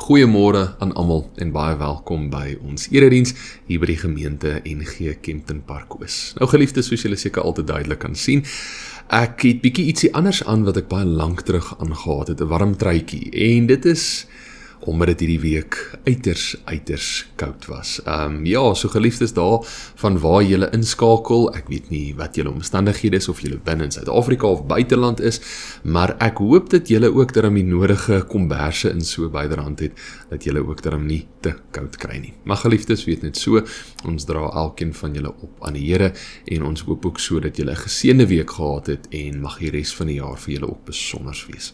Goeiemôre aan almal en baie welkom by ons erediens hier by die gemeente NG Kempton Park Oos. Nou geliefdes, soos julle seker altyd duidelik kan sien, ek het bietjie ietsie anders aan wat ek baie lank terug aangehad het, 'n warm truitjie, en dit is omdat dit hierdie week uiters koud was. So geliefdes daar, van waar julle inskakel, ek weet nie wat julle omstandighede is, of julle binne in Suid-Afrika of buiteland is, maar ek hoop dat julle ook daarom die nodige komberse in so byderhand het, dat julle ook daarom nie te koud kry nie. Maar geliefdes, weet net so, ons dra elkeen van julle op aan die Here, en ons hoop ook so dat julle 'n geseënde week gehad het, en mag die res van die jaar vir julle ook besonders wees.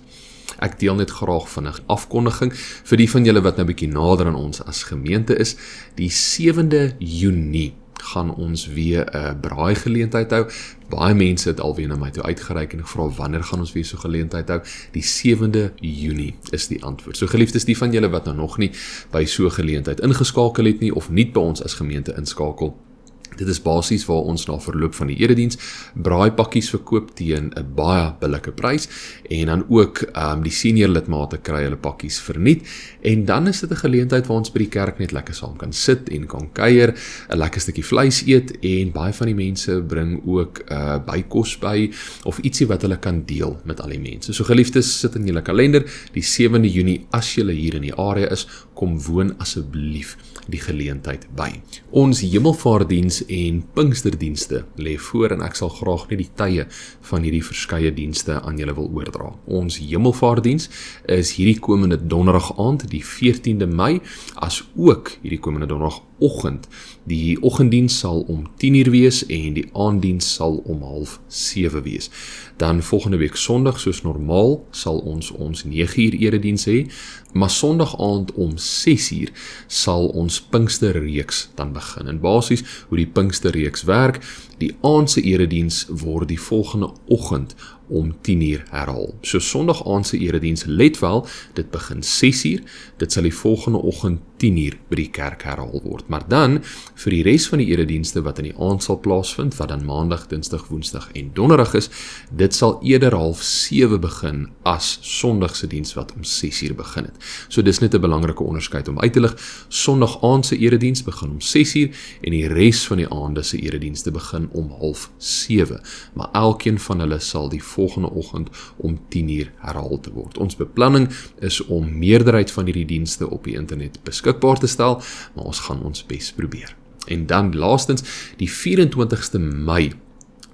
Ek deel net graag van 'n afkondiging vir die van julle wat nou bietjie nader aan ons as gemeente is. Die 7de Junie gaan ons weer 'n braaigeleentheid hou. Baie mense het alweer na my toe uitgereik en gevra wanneer gaan ons weer so geleentheid hou. Die 7de Junie is die antwoord. So geliefdes, die van julle wat nou nog nie by so 'n geleentheid ingeskakel het nie, of nie by ons as gemeente inskakel, dit is basies waar ons na verloop van die erediens braaipakkies verkoop teen 'n baie billike prys, en dan ook die senior lidmate kry hulle pakkies verniet, en dan is dit 'n geleentheid waar ons by die kerk net lekker saam kan sit en kan kuier, 'n lekker stukkie vleis eet, en baie van die mense bring ook bykos by, of ietsie wat hulle kan deel met al die mense. So geliefdes, sit in julle kalender, die 7de Junie, as julle hier in die area is, kom woon asseblief die geleentheid by. Ons hemelvaartdiens en Pinksterdienste lê voor, en ek sal graag net die tye van hierdie verskeie dienste aan julle wil oordra. Ons hemelvaartdiens is hierdie komende donderdag aand, die 14de Mei, as ook hierdie komende donderdagoggend. Die oggenddiens sal om 10:00 wees, en die aanddiens sal om 6:30 wees. Dan volgende week Sondag, soos normaal, sal ons 9:00 erediens hê, maar Sondag aand om 6:00 sal ons Pinksterreeks dan begin. En basies hoe die Pinksterreeks werk, die aandse erediens word die volgende oggend om 10:00 herhaal. So Sondag aandse erediens, let wel, dit begin 6:00, dit sal die volgende oggend 10:00 by die kerk herhaal word. Maar dan, vir die res van die eredienste wat in die aand sal plaasvind, wat dan Maandag, Dinsdag, Woensdag en Donderdag is, dit sal eerder 6:30 begin as Sondagse diens wat om 6:00 begin het. So dis net 'n belangrike onderskeid om uit te lig. Sondag aandse erediens begin om 6:00, en die res van die aande se eredienste begin om 6:30. Maar elkeen van hulle sal die volgende oggend om 10:00 herhaal te word. Ons beplanning is om meerderheid van hierdie dienste op die internet beskikbaar te stel, maar ons gaan ons bes probeer. En dan laastens, die 24ste Mei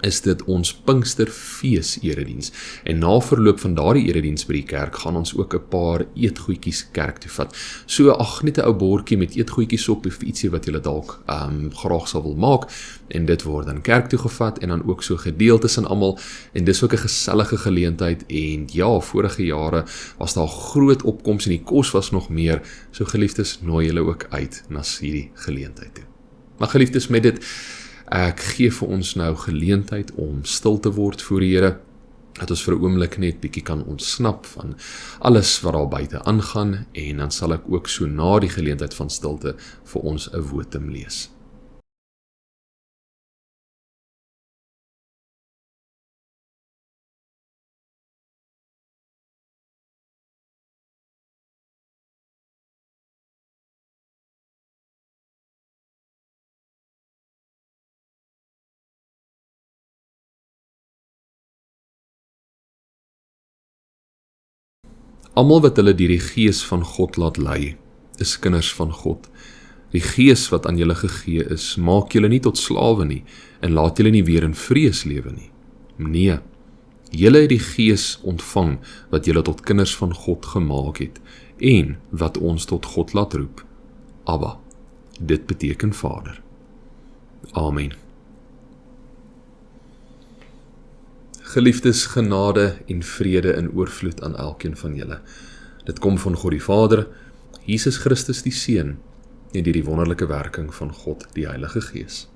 is dit ons Pinksterfees erediens, en na verloop van daardie erediens by die kerk gaan ons ook 'n paar eetgoedjies kerk toe vat. So net 'n ou bordjie met eetgoedjies op, of ietsie wat julle dalk graag sal wil maak, en dit word dan kerk toe gevat en dan ook so gedeel tussen almal, en dis ook 'n gesellige geleentheid. En ja, vorige jare was daar groot opkoms en die kos was nog meer, so geliefdes, nooi julle ook uit na hierdie geleentheid toe. Maar geliefdes, met dit, ek gee vir ons nou geleentheid om stil te word voor die Here, dat ons vir 'n oomblik net bietjie kan ontsnap van alles wat daar buite aangaan, en dan sal ek ook so na die geleentheid van stilte vir ons 'n wotum lees. Almal wat hulle deur die Gees van God laat lei, is kinders van God. Die Gees wat aan julle gegee is, maak julle nie tot slawe nie, en laat julle nie weer in vrees lewe nie. Nee, julle het die Gees ontvang, wat julle tot kinders van God gemaak het, en wat ons tot God laat roep. Abba, dit beteken Vader. Amen. Geliefdes, genade en vrede in oorvloed aan elkeen van julle. Dit kom van God die Vader, Jesus Christus die Seun, en deur die wonderlike werking van God die Heilige Gees.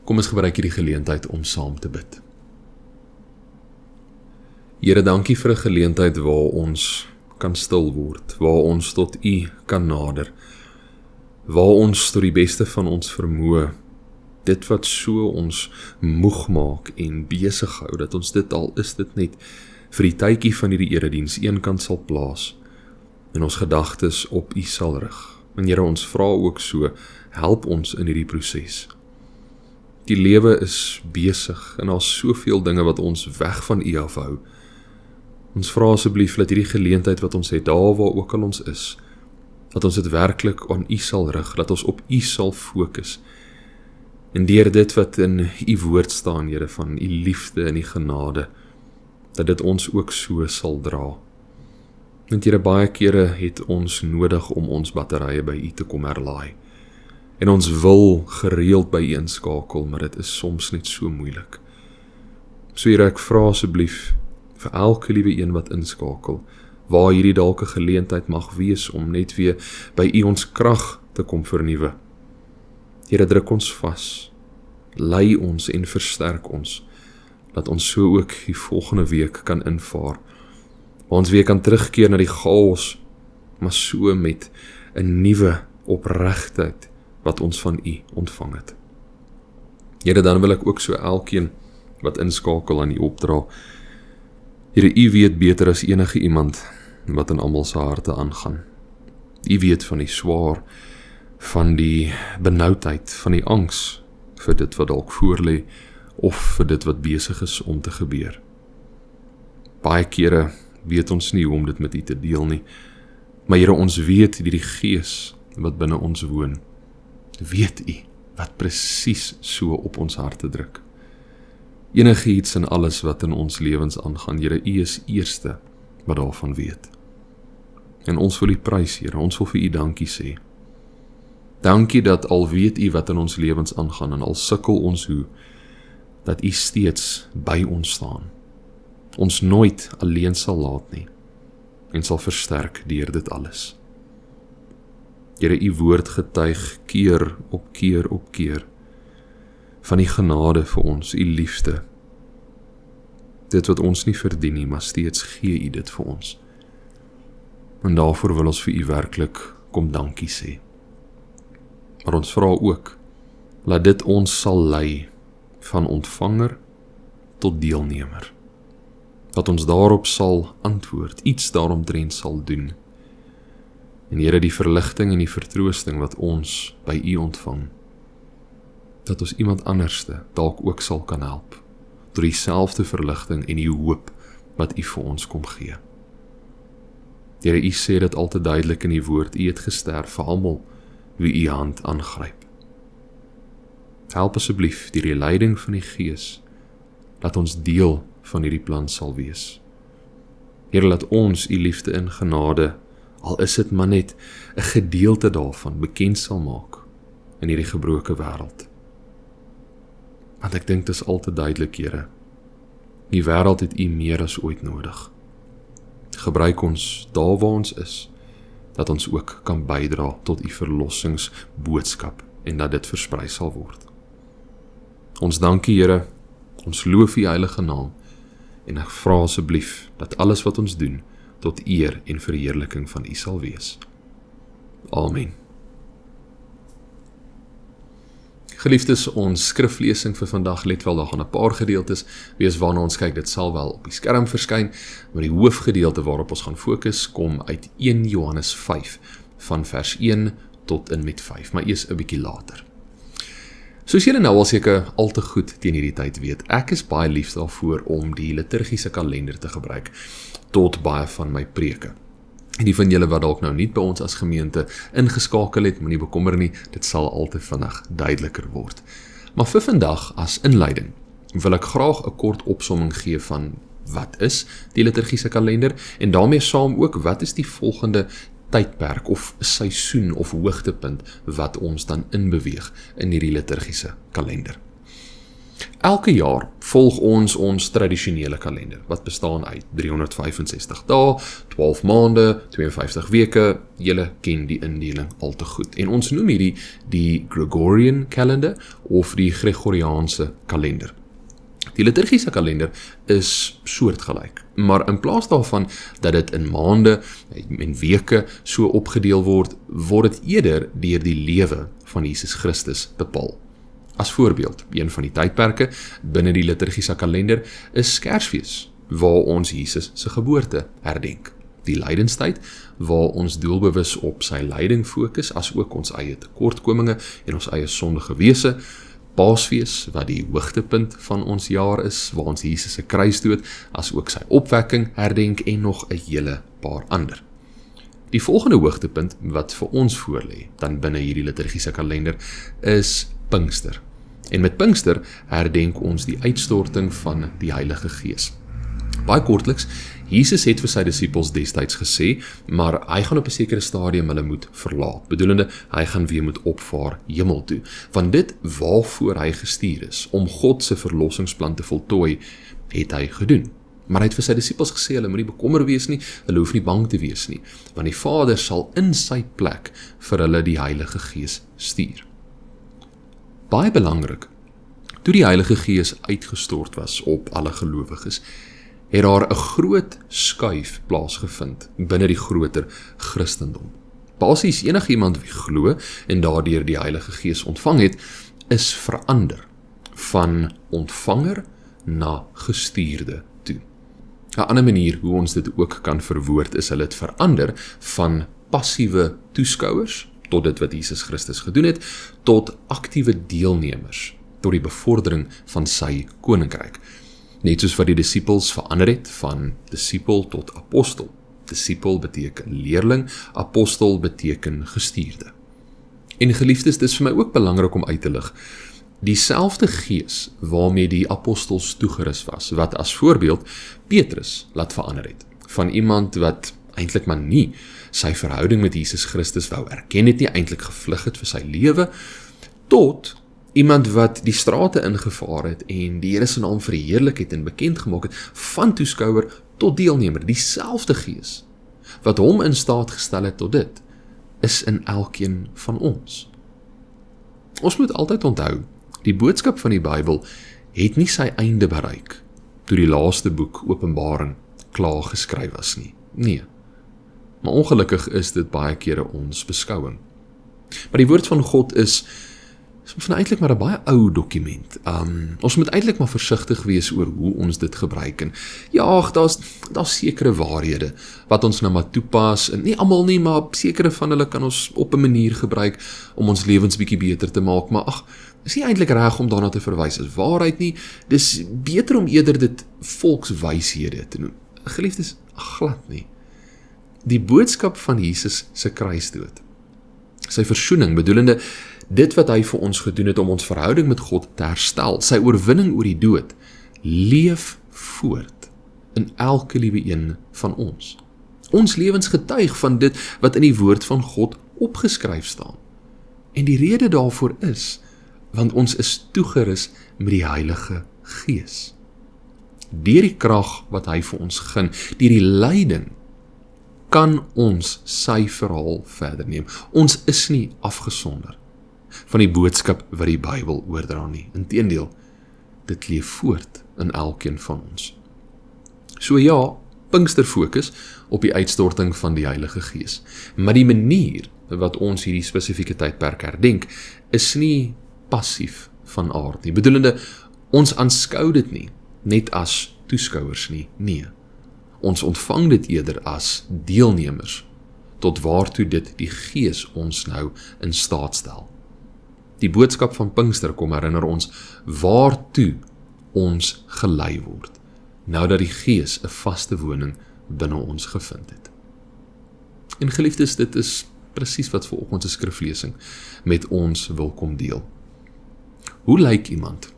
Kom ons gebruik hierdie geleentheid om saam te bid. Here, dankie vir 'n geleentheid waar ons kan stil word, waar ons tot U kan nader, waar ons tot die beste van ons vermoë dit wat so ons moeg maak en besig hou, dat ons dit al is dit net vir die tydjie van hierdie erediens eenkant sal plaas en ons gedagtes op U sal rig. En Here, ons vra ook so, help ons in hierdie proses. Die lewe is besig en daar's soveel dinge wat ons weg van U afhou. Ons vra asseblief dat hierdie geleentheid wat ons het, daar waar ook al ons is, dat ons dit werklik aan U sal rig, dat ons op U sal fokus. En deur dit wat in U woord staan, Here, van U liefde en U genade, dat dit ons ook so sal dra. Want Here, baie kere het ons nodig om ons batterye by U te kom herlaai. En ons wil gereeld by U inskakel, maar dit is soms net so moeilik. So Here, ek vra asseblief vir elke liewe een wat inskakel, waar hierdie dalk 'n geleentheid mag wees om net weer by U ons krag te kom vernuwe. Here, druk ons vas, lei ons en versterk ons, dat ons so ook die volgende week kan invaar, waar ons weer kan terugkeer na die chaos, maar so met 'n nuwe opregtheid wat ons van U ontvang het. Here, dan wil ek ook so elkeen wat inskakel aan U opdra. Here, U weet beter as enige iemand wat in almal se harte aangaan. U weet van die swaar, van die benoudheid, van die angs vir dit wat dalk voorlê of vir dit wat besig is om te gebeur. Baie kere weet ons nie hoe om dit met U te deel nie, maar Here, ons weet die Gees wat binne ons woon, weet U wat presies so op ons harte druk. Enige iets en alles wat in ons lewens aangaan, Here, U is eerste wat daarvan weet. En ons wil U prys, Here, ons wil vir U dankie sê. Dankie dat al weet U wat in ons lewens aangaan en al sukkel ons hoe, dat U steeds by ons staan. Ons nooit alleen sal laat nie en sal versterk deur dit alles. Here, U woord getuig keer op keer op keer van die genade vir ons, U liefde. Dit wat ons nie verdien nie, maar steeds gee U dit vir ons. En daarvoor wil ons vir U werklik kom dankie sê. Maar ons vra ook, laat dit ons sal lei van ontvanger tot deelnemer. Dat ons daarop sal antwoord, iets daaromtrent sal doen. En Here, die verligting en die vertroosting wat ons by U ontvang, dat ons iemand anderste dalk ook sal kan help, door dieselfde verligting en die hoop wat U vir ons kom gee. Here, U sê dit al te duidelik in die woord, U het gesterf vir almal wie U hand aangryp. Help asseblief deur die leiding van die Gees, dat ons deel van hierdie plan sal wees. Here, laat ons U liefde en genade, al is dit maar net 'n gedeelte daarvan, bekend sal maak in hierdie gebroke wêreld. Want ek dink dit is al te duidelik, Here. Die wêreld het U meer as ooit nodig. Gebruik ons daar waar ons is, dat ons ook kan bydra tot U verlossingsboodskap en dat dit versprei sal word. Ons dankie, Here, ons loof U heilige naam en ek vra asseblief dat alles wat ons doen tot eer en verheerliking van U sal wees. Amen. Geliefdes, ons skriflesing vir vandag, let wel, daar gaan 'n paar gedeeltes wees waarna ons kyk, dit sal wel op die skerm verskyn, maar die hoofgedeelte waarop ons gaan fokus, kom uit 1 Johannes 5, van vers 1 tot en met 5, maar eers 'n bietjie later. Soos julle nou al seker al te goed teen hierdie tyd weet, ek is baie lief daarvoor om die liturgiese kalender te gebruik, tot baie van my preke. En die van julle wat dalk nou nie by ons as gemeente ingeskakel het, moenie bekommer nie, dit sal al te vinnig duideliker word. Maar vir vandag as inleiding, wil ek graag 'n kort opsomming gee van wat is die liturgiese kalender, en daarmee saam ook wat is die volgende tydperk of seisoen of hoogtepunt wat ons dan inbeweeg in hierdie liturgiese kalender. Elke jaar volg ons tradisionele kalender, wat bestaan uit 365 dae, 12 maande, 52 weke, julle ken die indeling al te goed. En ons noem hierdie die Gregorian calendar of die Gregoriaanse kalender. Die liturgiese kalender is soortgelyk, maar in plaas daarvan dat dit in maande en weke so opgedeel word, word dit eerder deur die lewe van Jesus Christus bepaal. As voorbeeld, een van die tydperke binne die liturgiese kalender is Kersfees, waar ons Jesus se geboorte herdenk. die lydenstyd, waar ons doelbewus op sy lyding fokus, as ook ons eie tekortkominge en ons eie sondige wese. Paasfees, wat die hoogtepunt van ons jaar is, waar ons Jesus se kruisdood, as ook sy opwekking herdenk en nog 'n hele paar ander. Die volgende hoogtepunt wat vir ons voorlê, dan binne hierdie liturgiese kalender, is Pinkster. En met Pinkster herdenk ons die uitstorting van die Heilige Gees. Baie kortliks, Jesus het vir sy disippels destyds gesê, maar hy gaan op 'n sekere stadium hulle moet verlaat, bedoelende hy gaan weer moet opvaar hemel toe, want dit waarvoor hy gestuur is, om God se verlossingsplan te voltooi, het hy gedoen. Maar hy het vir sy disippels gesê, hulle moet nie bekommer wees nie, hulle hoef nie bang te wees nie, want die Vader sal in sy plek vir hulle die Heilige Gees stuur. Baie belangrik, toe die Heilige Gees uitgestort was op alle gelowiges, het daar 'n groot skuif plaasgevind binne die groter Christendom. Basies enige iemand wie glo en daardeur die Heilige Gees ontvang het, is verander van ontvanger na gestuurde toe. 'n Ander manier hoe ons dit ook kan verwoord is, hulle het verander van passiewe toeskouers tot dit wat Jesus Christus gedoen het, tot aktiewe deelnemers tot die bevordering van sy koninkryk. Net soos wat die disippels verander het van disipel tot apostel. Disipel beteken leerling, apostel beteken gestuurde. En geliefdes, dit is vir my ook belangrik om uit te lig. Dieselfde gees waarmee die apostels toegerus was, wat as voorbeeld Petrus laat verander het, van iemand wat eintlik maar nie sy verhouding met Jesus Christus wou erken het nie, eintlik gevlug het vir sy lewe, tot iemand wat die strate ingevaar het en die Here se naam verheerlik het en bekend gemaak het, van toeskouer tot deelnemer. Dieselfde gees wat hom in staat gestel het tot dit, is in elkeen van ons. Ons moet altyd onthou, die boodskap van die Bybel het nie sy einde bereik toe die laaste boek Openbaring klaar geskryf was nie. Nee. Maar ongelukkig is dit baie kere ons beskouing. Maar die woord van God is van eintlik maar 'n baie ou dokument. Ons moet eintlik maar versigtig wees oor hoe ons dit gebruik. En ja, daar's sekere waarhede wat ons nou maar toepas, en nie almal nie, maar sekere van hulle kan ons op 'n manier gebruik om ons lewens bietjie beter te maak, maar is nie eintlik reg om daarna te verwys as waarheid nie. Dis beter om eerder dit volkswyshede te noem. Geliefdes, glad nie. Die boodskap van Jesus se kruisdood, sy versoening, bedoelende dit wat hy vir ons gedoen het om ons verhouding met God te herstel, sy oorwinning oor die dood, leef voort in elke liewe een van ons. Ons lewens getuig van dit wat in die woord van God opgeskryf staan. En die rede daarvoor is, want ons is toegerus met die Heilige Gees. Deur die krag wat hy vir ons gun, deur die lyding, kan ons sy verhaal verder neem. Ons is nie afgesonder van die boodskap wat die Bybel oordra nie. Inteendeel, dit leef voort in elkeen van ons. So ja, Pinkster fokus op die uitstorting van die Heilige Gees. Maar die manier wat ons hierdie spesifieke tydperk herdenk, is nie passief van aard nie. Bedoelende, ons aanskou dit nie net as toeskouers nie. Nee. Ons ontvang dit eerder as deelnemers, tot waartoe dit die Gees ons nou in staat stel. Die boodskap van Pinkster kom herinner ons waartoe ons gelei word, nou dat die Gees 'n vaste woning binne ons gevind het. En geliefdes, dit is presies wat vanoggend se skriflesing met ons wil kom deel. Hoe lyk iemand?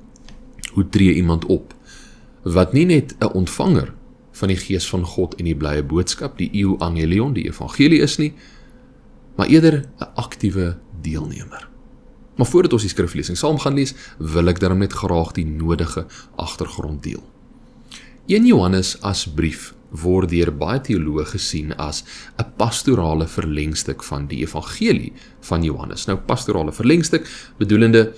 Hoe tree iemand op, wat nie net 'n ontvanger van die Gees van God en die blye boodskap, die euangelion, die evangelie is nie, maar eerder 'n aktiewe deelnemer. Maar voordat ons die skriflesing saam gaan lees, wil ek daarom net graag die nodige agtergrond deel. 1 Johannes as brief word deur baie teoloë gesien as 'n pastorale verlengstuk van die evangelie van Johannes. Nou, pastorale verlengstuk bedoelende,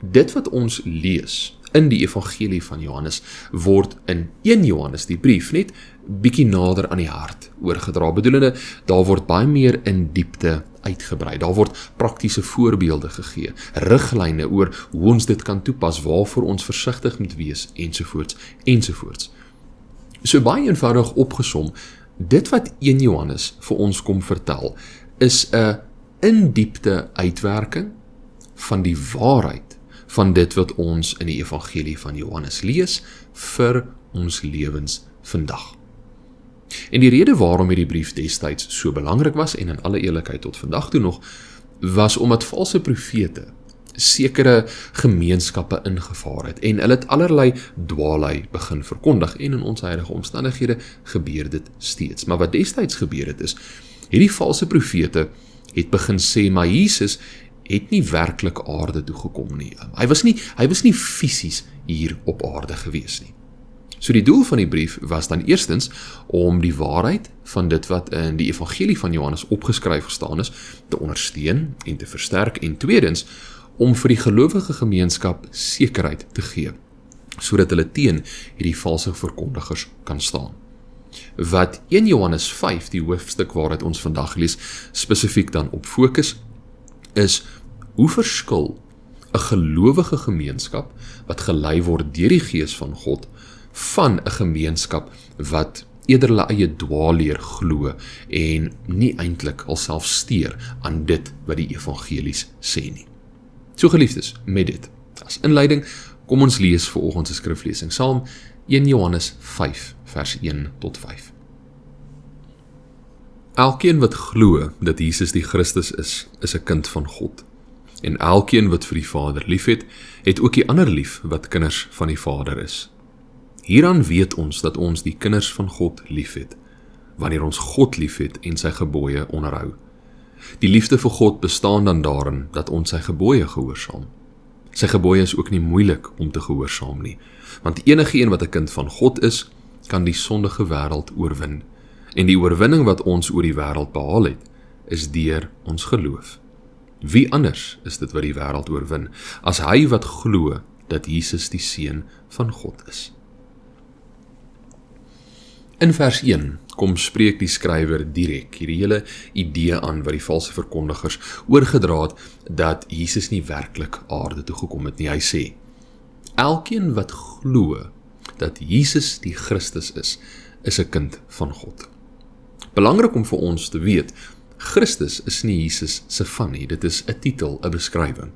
dit wat ons lees in die evangelie van Johannes, word in 1 Johannes, die brief, net bietjie nader aan die hart oorgedra. Bedoelende, daar word baie meer in diepte uitgebrei. Daar word praktiese voorbeelde gegee, riglyne oor hoe ons dit kan toepas, waarvoor ons versigtig moet wees, ensovoorts, ensovoorts. So baie eenvoudig opgesom, dit wat 1 Johannes vir ons kom vertel, is 'n in diepte uitwerking van die waarheid van dit wat ons in die evangelie van Johannes lees vir ons lewens vandag. En die rede waarom hierdie brief destyds so belangrik was, en in alle eerlikheid tot vandag toe nog, was omdat valse profete sekere gemeenskappe ingevaar het, en hulle het allerlei dwaalheid begin verkondig, en in ons huidige omstandighede gebeur dit steeds. Maar wat destyds gebeur het is, hierdie valse profete het begin sê, maar Jesus het nie werklik aarde toe gekom nie. Hy was nie fisies hier op aarde gewees nie. So die doel van die brief was dan eerstens om die waarheid van dit wat in die evangelie van Johannes opgeskryf gestaan is, te ondersteun en te versterk, en tweedens om vir die gelowige gemeenskap sekerheid te gee, sodat hulle teen hierdie valse verkondigers kan staan. Wat 1 Johannes 5, die hoofstuk waaruit ons vandag lees, spesifiek dan op fokus, is hoe verskil 'n gelowige gemeenskap wat gelei word deur die Gees van God van 'n gemeenskap wat eerder hulle eie dwaalleer glo en nie eintlik alself steur aan dit wat die evangelies sê nie. So geliefdes, met dit as inleiding, kom ons lees vanoggend se skriflesing saam, 1 Johannes 5 vers 1 tot 5. Elkeen wat glo dat Jesus die Christus is 'n kind van God. En elkeen wat vir die Vader liefhet, het ook die ander lief wat kinders van die Vader is. Hieraan weet ons dat ons die kinders van God liefhet, wanneer ons God liefhet en sy gebooie onderhou. Die liefde vir God bestaan dan daarin dat ons sy gebooie gehoorsaam. Sy gebooie is ook nie moeilik om te gehoorsaam nie, want enige een wat 'n kind van God is, kan die sondige wêreld oorwin. En die oorwinning wat ons oor die wêreld behaal het, is deur ons geloof. Wie anders is dit wat die wêreld oorwin, as hy wat glo dat Jesus die Seun van God is? In vers 1 kom spreek die skrywer direk hierdie hele idee aan wat die valse verkondigers oorgedra het, dat Jesus nie werklik aarde toe gekom het nie. Hy sê, elkeen wat glo dat Jesus die Christus is 'n kind van God. Belangrik om vir ons te weet, Christus is nie Jesus se van nie, dit is 'n titel, 'n beskrywing.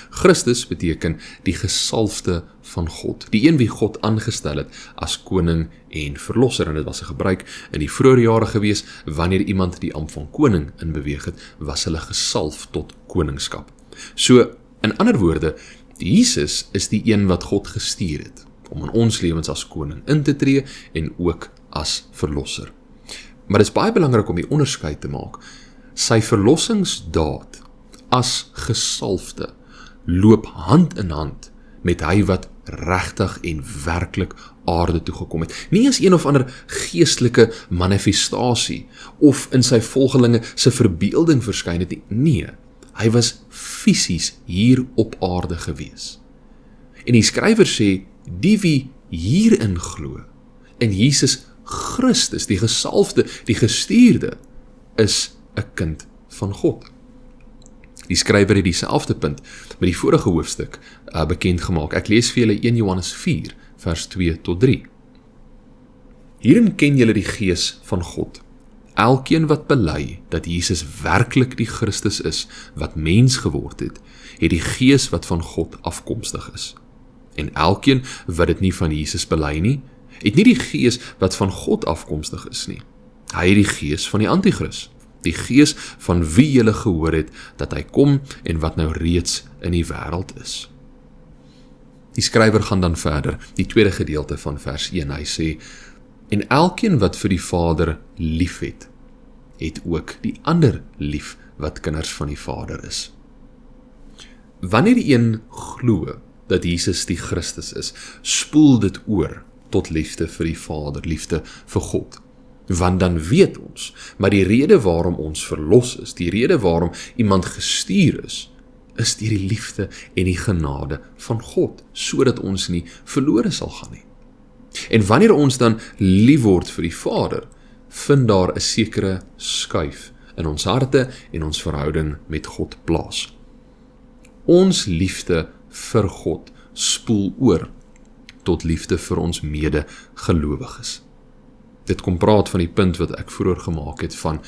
Christus beteken die gesalfde van God, die een wie God aangestel het as koning en verlosser, en dit was 'n gebruik in die vroeë jare gewees, wanneer iemand die ampt van koning in beweeg het, was hulle gesalf tot koningskap. So, in ander woorde, Jesus is die een wat God gestuur het, om in ons lewens as koning in te tree, en ook as verlosser. Maar dit is baie belangrik om die onderskeid te maak. Sy verlossingsdaad as gesalfde loop hand in hand met hy wat regtig en werklik aarde toe gekom het. Nie as een of ander geestelike manifestasie of in sy volgelinge se verbeelding verskyn het nie. Nee, hy was fisies hier op aarde gewees. En die skrywer sê, die wie hierin glo, in Jesus Christus, die gesalfde, die gestuurde, is 'n kind van God. Die skrywer het dieselfde punt met die vorige hoofstuk bekend gemaak. Ek lees vir julle 1 Johannes 4, vers 2 tot 3. Hierin ken julle die Gees van God. Elkeen wat bely dat Jesus werklik die Christus is, wat mens geword het die Gees wat van God afkomstig is. En elkeen wat dit nie van Jesus bely nie, het nie die Gees wat van God afkomstig is nie. Hy het die Gees van die Antichrist, die Gees van wie julle gehoor het, dat hy kom en wat nou reeds in die wêreld is. Die skrywer gaan dan verder, die tweede gedeelte van vers 1, hy sê, en elkeen wat vir die Vader lief het ook die ander lief wat kinders van die Vader is. Wanneer die een glo dat Jesus die Christus is, spoel dit oor tot liefde vir die Vader, liefde vir God. Want dan weet ons, maar die rede waarom ons verlos is, die rede waarom iemand gestuur is deur die liefde en die genade van God, sodat ons nie verlore sal gaan nie. En wanneer ons dan lief word vir die Vader, vind daar 'n sekere skuif in ons harte en ons verhouding met God plaas. Ons liefde vir God spoel oor tot liefde vir ons mede-gelowiges. Dit kom praat van die punt wat ek vroeër gemaak het van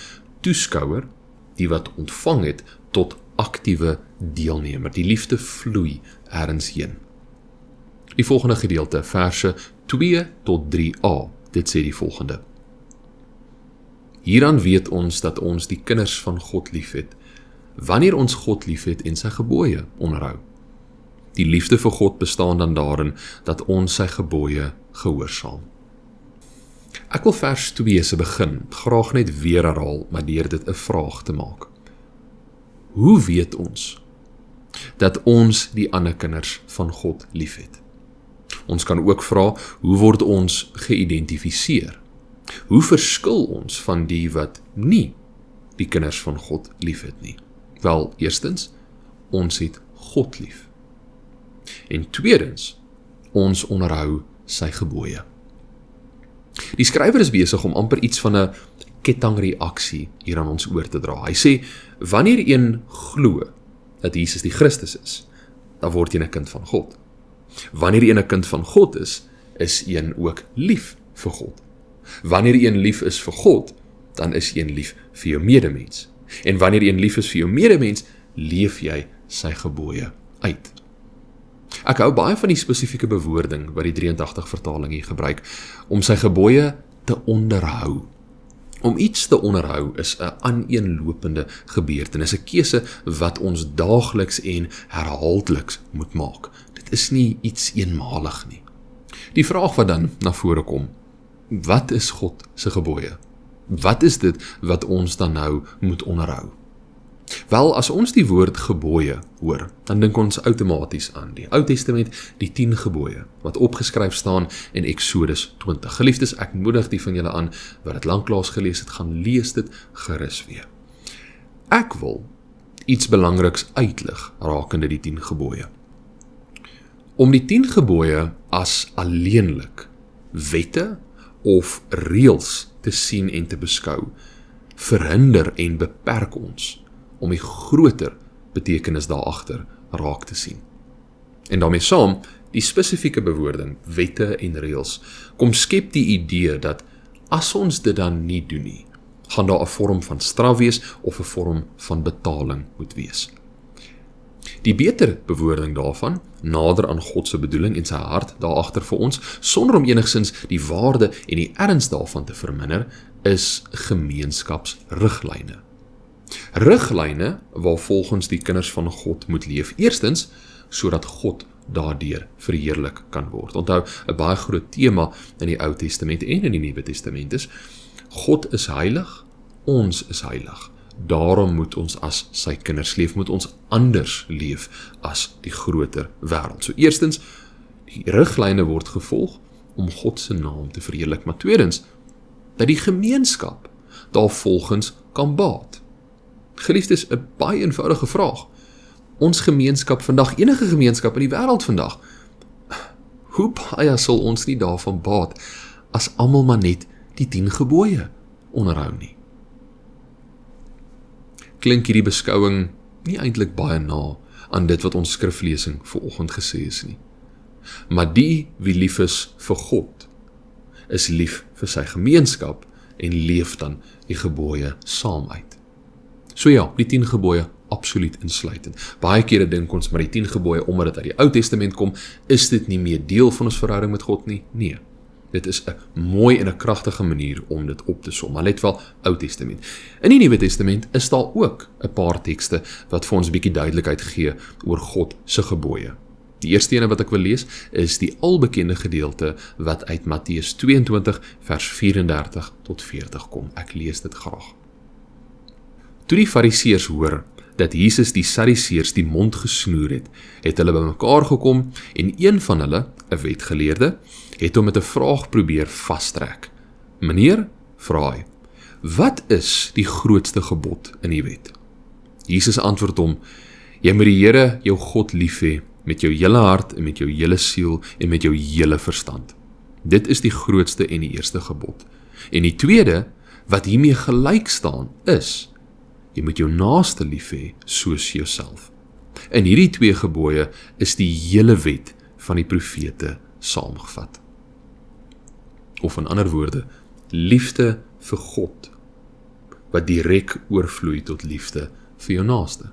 toeskouer, die wat ontvang het, tot aktiewe deelnemer. Die liefde vloei ergens heen. Die volgende gedeelte, verse 2 tot 3a, dit sê die volgende. Hieraan weet ons dat ons die kinders van God liefhet, wanneer ons God liefhet en sy gebooie onderhou. Die liefde vir God bestaan dan daarin dat ons sy gebooie gehoorsaam. Ek wil vers 2 se begin graag net weer herhaal, maar deur dit 'n vraag te maak. Hoe weet ons dat ons die ander kinders van God liefhet? Ons kan ook vra, hoe word ons geïdentifiseer? Hoe verskil ons van die wat nie die kinders van God liefhet nie? Wel, eerstens, ons het God lief. En tweedens, ons onderhou sy gebooie. Die skrywer is besig om amper iets van 'n kettingreaksie hier aan ons oor te dra. Hy sê, wanneer een glo dat Jesus die Christus is, dan word jy 'n kind van God. Wanneer jy 'n kind van God is jy ook lief vir God. Wanneer jy lief is vir God, dan is jy lief vir jou medemens. En wanneer jy lief is vir jou medemens, leef jy sy gebooie uit. Ek hou baie van die spesifieke bewoording wat die 83 vertaling hier gebruik, om sy gebooie te onderhou. Om iets te onderhou is 'n aaneenlopende gebeurtenis, 'n keuse wat ons daagliks en herhaaldeliks moet maak. Dit is nie iets eenmalig nie. Die vraag wat dan na vore kom, wat is God se gebooie? Wat is dit wat ons dan nou moet onderhou? Wel, as ons die woord gebooie hoor, dan dink ons outomaties aan die Ou Testament, die 10 gebooie, wat opgeskryf staan in Exodus 20. Geliefdes, ek moedig die van julle aan, wat het lanklaas gelees het, gaan lees dit gerus weer. Ek wil iets belangriks uitlig, rakende die 10 gebooie. Om die 10 gebooie as alleenlik wette of reëls te sien en te beskou, verhinder en beperk ons om die groter betekenis daarachter raak te sien. En daarmee saam, die spesifieke bewoording, wette en reëls, kom skep die idee dat as ons dit dan nie doen nie, gaan daar 'n vorm van straf wees of 'n vorm van betaling moet wees. Die beter bewoording daarvan, nader aan God se bedoeling en sy hart daarachter vir ons, sonder om enigsins die waarde en die erns daarvan te verminder, is gemeenskapsriglyne. Riglyne waar volgens die kinders van God moet leef. Eerstens, sodat God daardeur verheerlik kan word. Onthou, 'n baie groot tema in die Ou Testament en in die Nuwe Testament is, God is heilig, ons is heilig. Daarom moet ons as sy kinders leef, moet ons anders leef as die groter wêreld. So eerstens, die riglyne word gevolg om God se naam te verheerlik, maar tweedens, dat die gemeenskap daarvolgens kan baat. Geliefdes, 'n baie eenvoudige vraag. Ons gemeenskap vandag, enige gemeenskap in die wêreld vandag, hoe baie sal ons nie daarvan baat, as almal maar net die 10 gebooie onderhou nie? Klink hierdie beskouing nie eintlik baie na aan dit wat ons skriflesing vanoggend gesê is nie. Maar die wie lief is vir God, is lief vir sy gemeenskap en leef dan die gebooie saam uit. So ja, die 10 gebooie absoluut insluitend. Baie kere dink ons maar die 10 gebooie, omdat dit uit die Ou Testament kom, is dit nie meer deel van ons verhouding met God nie? Nee. Dit is 'n mooi en 'n kragtige manier om dit op te som, maar let wel Ou Testament. In die Nuwe Testament is daar ook 'n paar tekste wat vir ons 'n bietjie duidelikheid gee oor God se gebooie. Die eerste ene wat ek wil lees, is die albekende gedeelte wat uit Matteus 22 vers 34 tot 40 kom. Ek lees dit graag. Toe die Fariseërs hoor dat Jesus die Sadduseërs die mond gesnoer het hulle bymekaar gekom en een van hulle, 'n wetgeleerde, het hom met 'n vraag probeer vastrek. Meneer, vra hy, wat is die grootste gebod in die wet? Jesus antwoord hom, jy moet die Here jou God lief hê met jou hele hart en met jou hele siel en met jou hele verstand. Dit is die grootste en die eerste gebod. En die tweede, wat hiermee gelyk staan, is, jy moet jou naaste lief hê soos jouself. In hierdie 2 gebooie is die hele wet van die profete saamgevat. Of in ander woorde, liefde vir God, wat direk oorvloei tot liefde vir jou naaste.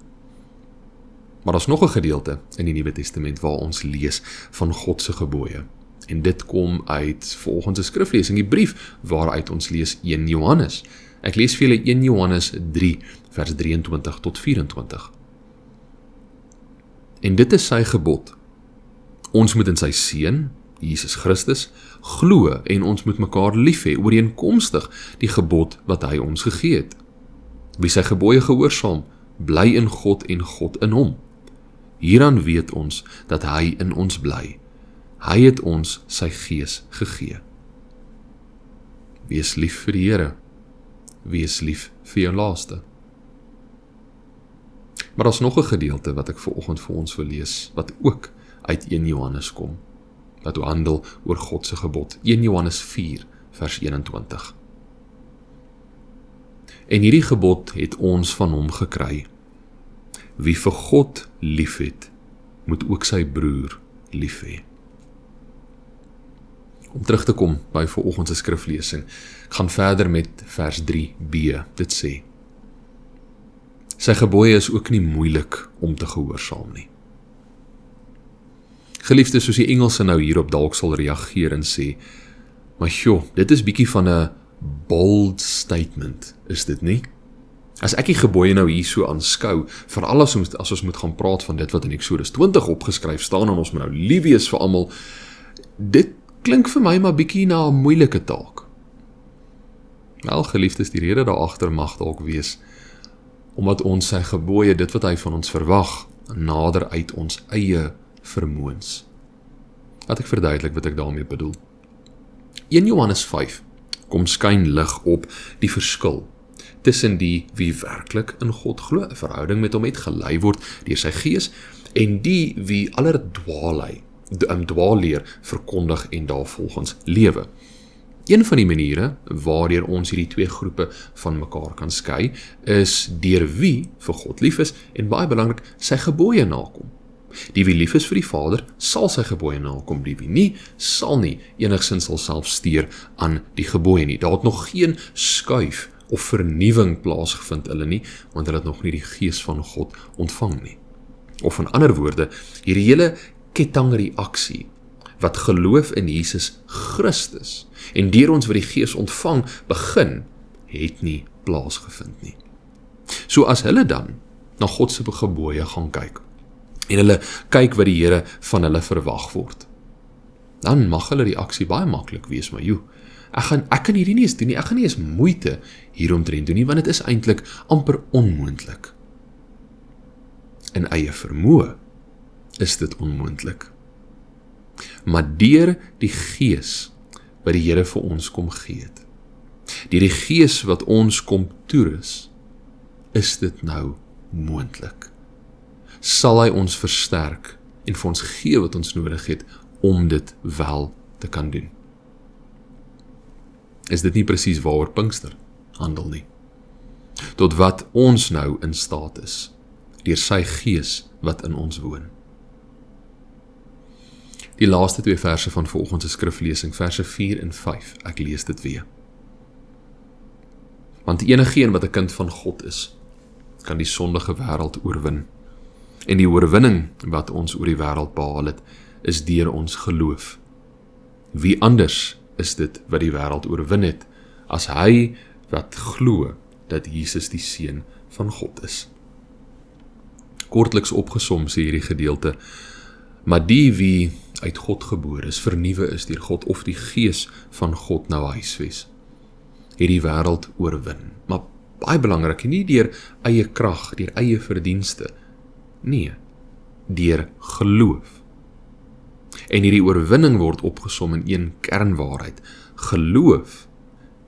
Maar daar's nog 'n gedeelte in die Nuwe Testament waar ons lees van God se gebooie. En dit kom uit volgens 'n skriflesing, die brief waaruit ons lees 1 Johannes. Ek lees vir julle 1 Johannes 3, vers 23 tot 24. En dit is sy gebod. Ons moet in sy Seun, Jesus Christus, glo en ons moet mekaar lief hê, ooreenkomstig die gebod wat hy ons gegee het. Wie sy gebooie gehoorsaam, bly in God en God in hom. Hieraan weet ons dat hy in ons bly. Hy het ons sy gees gegee. Wees lief vir die Here. Wees lief vir jou laaste. Maar daar's nog 'n gedeelte wat ek vanoggend vir ons wil lees, wat ook uit 1 Johannes kom, wat handel oor God se gebod. 1 Johannes 4, vers 21. En hierdie gebod het ons van hom gekry. Wie vir God liefhet, moet ook sy broer lief hê. Om terug te kom by vanoggend se skriflesing, ek gaan verder met vers 3b. Dit sê: sy gebooie is ook nie moeilik om te gehoorsaam nie. Geliefdes, soos die Engelse nou hierop dalk sal reageer en sê, maar joh, dit is bietjie van 'n bold statement, is dit nie? As ek die gebooie nou hier so aanskou, veral as ons moet gaan praat van dit wat in Eksodus 20 opgeskryf staan, en ons moet nou lief wees vir almal, dit klink vir my maar bietjie na 'n moeilike taak. Wel, geliefdes, die rede daagter mag dalk wees, omdat ons sy gebooie, dit wat hy van ons verwag, nader uit ons eie vermoëns. Laat ek verduidelik wat ek daarmee bedoel. 1 Johannes 5 kom skyn lig op die verskil tussen die wie werklik in God glo, 'n verhouding met hom het, gelei word deur sy gees, en die wie aller dwaalleer verkondig en daarvolgens lewe. Een van die maniere waardeur ons hierdie twee groepe van mekaar kan skei, is deur wie vir God lief is en baie belangrik sy gebooie nakom. Die wie lief is vir die Vader, sal sy gebooie nakom. Die wie nie, sal nie enigsins sal self steur aan die gebooie nie. Daar het nog geen skuif of vernuwing plaasgevind hulle nie, want hulle het nog nie die gees van God ontvang nie. Of in ander woorde, hierdie hele kettingreaksie wat geloof in Jesus Christus en deur ons wat die gees ontvang begin, het nie plaasgevind nie. So as hulle dan na God se gebooie gaan kyk, en hulle kyk wat die Here van hulle verwag word, dan mag hulle die aksie baie maklik wees, maar ek kan hierdie nie eens doen nie, ek gaan nie eens moeite hieromtrent doen nie, want dit is eintlik amper onmoontlik. In eie vermoë is dit onmoontlik. Maar deur die gees wat die Here vir ons kom gee het, deur die gees wat ons kom toerus, is dit nou moontlik. Sal hy ons versterk en vir ons gee wat ons nodig het om dit wel te kan doen. Is dit nie presies waaroor Pinkster handel nie? Tot wat ons nou in staat is, deur sy gees wat in ons woon. Die laaste twee verse van vanoggend se skriflesing, verse 4 en 5, ek lees dit weer. Want enigeen wat 'n kind van God is, kan die sondige wêreld oorwin. En die oorwinning wat ons oor die wêreld behaal het, is deur ons geloof. Wie anders is dit wat die wêreld oorwin het, as hy wat glo dat Jesus die Seun van God is. Kortliks opgesom sê hierdie gedeelte, maar die wie uit God gebore is, vernuwe is deur God, of die gees van God nou huisves, het die wêreld oorwin. Maar baie belangrik, nie deur eie krag, deur eie verdienste, nee, deur geloof. En hierdie oorwinning word opgesom in een kernwaarheid, geloof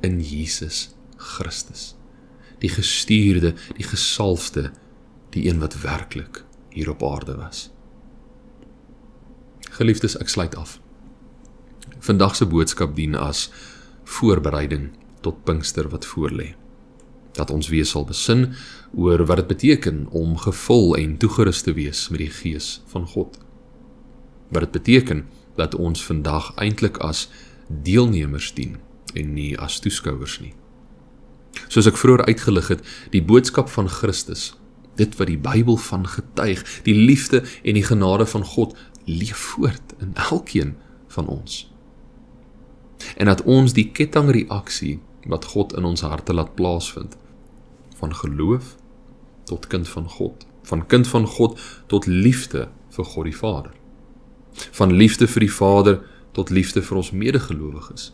in Jesus Christus, die gestuurde, die gesalfde, die een wat werklik hier op aarde was. Geliefdes, ek sluit af. Vandag se boodskap dien as voorbereiding tot Pinkster wat voorlê. Dat ons weer sal besin oor wat dit beteken om gevul en toegerus te wees met die gees van God. Wat dit beteken dat ons vandag eintlik as deelnemers dien en nie as toeskouers nie. Soos ek vroeër uitgelig het, die boodskap van Christus, dit wat die Bybel van getuig, die liefde en die genade van God, leef voort in elkeen van ons. En dat ons die kettingreaksie wat God in ons harte laat plaasvind, van geloof tot kind van God, van kind van God tot liefde vir God die Vader, van liefde vir die Vader tot liefde vir ons medegelowiges,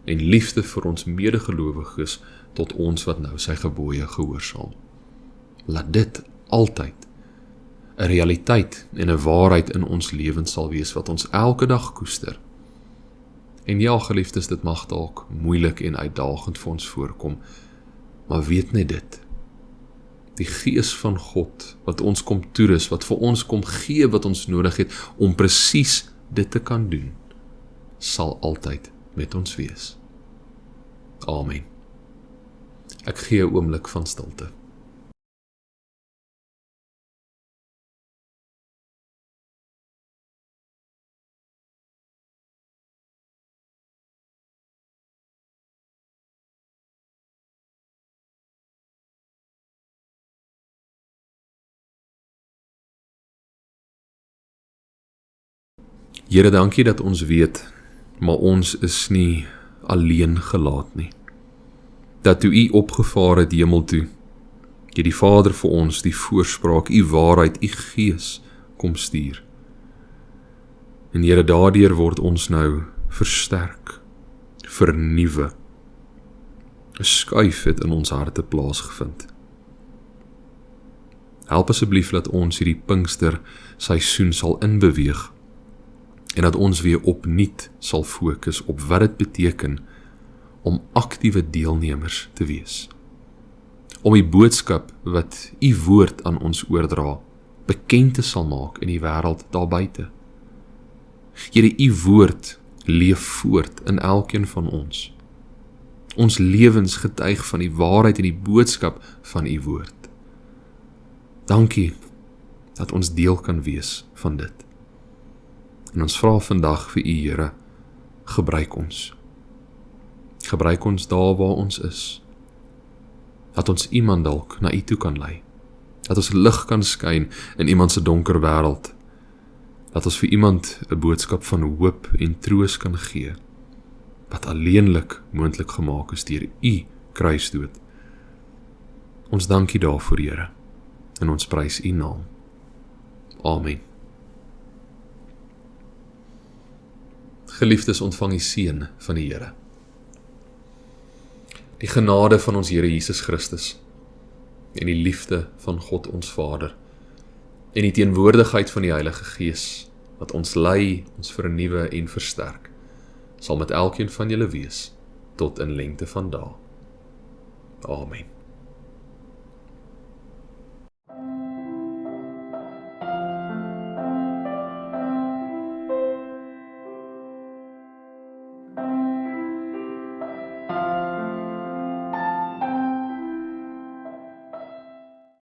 en liefde vir ons medegelowiges tot ons wat nou sy gebooie gehoorsaam. Laat dit altyd 'n realiteit en 'n waarheid in ons lewens sal wees wat ons elke dag koester. En ja, geliefdes, dit mag dalk moeilik en uitdagend vir ons voorkom, maar weet net dit, die Gees van God wat ons kom toerus, wat vir ons kom gee wat ons nodig het om presies dit te kan doen, sal altyd met ons wees. Amen. Ek gee 'n oomblik van stilte. Here, dankie dat ons weet, maar ons is nie alleen gelaat nie. Dat toe U opgevaar het hemel toe, jy die Vader vir ons, die voorspraak, U waarheid, U Gees kom stuur. En Here, daardeur word ons nou versterk, vernuwe. 'n Skuif het in ons harte plaasgevind. Help asseblief dat ons hierdie Pinkster seisoen sal inbeweeg, en dat ons weer opnuut sal fokus op wat dit beteken om aktiewe deelnemers te wees. Om die boodskap wat U woord aan ons oordra, bekend te sal maak in die wêreld daar buite. Here, U woord leef voort in elkeen van ons. Ons lewens getuig van die waarheid en die boodskap van U woord. Dankie dat ons deel kan wees van dit. En ons vra vandag vir U, Here, gebruik ons. Gebruik ons daar waar ons is. Dat ons iemand dalk na U toe kan lei. Dat ons lig kan skyn in iemand se donker wêreld. Dat ons vir iemand 'n boodskap van hoop en troos kan gee, wat alleenlik moontlik gemaak is deur U kruisdood. Ons dank U daarvoor, Here, en ons prys U naam. Amen. Geliefdes, ontvang die seën van die Here. Die genade van ons Here Jesus Christus en die liefde van God ons Vader en die teenwoordigheid van die Heilige Gees wat ons lei, ons vernuwe en versterk, sal met elkeen van julle wees tot in lengte van dae. Amen.